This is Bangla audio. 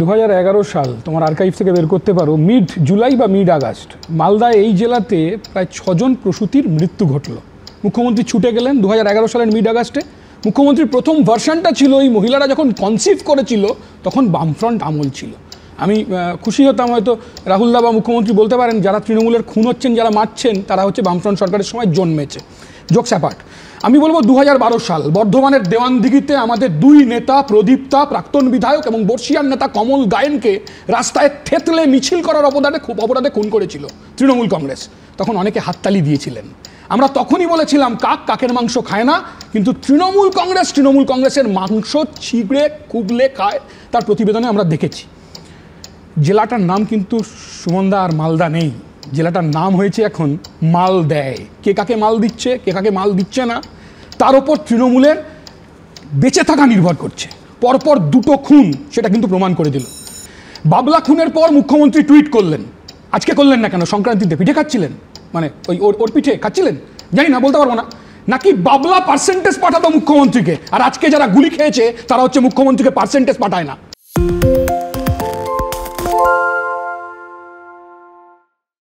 2011 সাল তোমার আর্কাইভ থেকে বের করতে পারো, মিড জুলাই বা মিড আগস্ট মালদা এই জেলাতে প্রায় 6 জন প্রসূতির মৃত্যু ঘটল। মুখ্যমন্ত্রী ছুটে গেলেন 2011 সালের মিড আগস্টে। মুখ্যমন্ত্রীর প্রথম ভার্সানটা ছিল এই মহিলারা যখন কনসিভ করেছিল তখন বামফ্রন্ট আমল ছিল। আমি খুশি হতাম হয়তো রাহুলদা বা মুখ্যমন্ত্রী বলতে পারেন যারা তৃণমূলের খুন হচ্ছেন, যারা মারছেন তারা হচ্ছে বামফ্রন্ট সরকারের সময় জন্মেছে। জোকস অ্যাপার্ট, আমি বলবো 2012 সাল বর্ধমানের দেওয়ানদিঘিতে আমাদের দুই নেতা প্রদীপ্তা প্রাক্তন বিধায়ক এবং বর্ষিয়ান নেতা কমল গায়েনকে রাস্তায় থেতলে মিছিল করার অপরাধে খুন করেছিল তৃণমূল কংগ্রেস। তখন অনেকে হাততালি দিয়েছিলেন। আমরা তখনই বলেছিলাম কাকের মাংস খায় না, কিন্তু তৃণমূল কংগ্রেসের মাংস ছিঁড়ে কুবলে খায়, তার প্রতিবেদনে আমরা দেখেছি। জেলাটার নাম কিন্তু সুমনদা আর মালদা নেই, জেলাটার নাম হয়েছে এখন মাল দেয়। কে কাকে মাল দিচ্ছে, কে কাকে মাল দিচ্ছে না, তার ওপর তৃণমূলের বেঁচে থাকা নির্ভর করছে। পরপর দুটো খুন সেটা কিন্তু প্রমাণ করে দিল। বাবলা খুনের পর মুখ্যমন্ত্রী টুইট করলেন, আজকে করলেন না কেন? সংক্রান্তিতে পিঠে খাচ্ছিলেন, মানে ওর পিঠে খাচ্ছিলেন, জানি না, বলতে পারবো না। নাকি বাবলা পার্সেন্টেজ পাঠাতো মুখ্যমন্ত্রীকে, আর আজকে যারা গুলি খেয়েছে তারা হচ্ছে মুখ্যমন্ত্রীকে পার্সেন্টেজ পাঠায় না।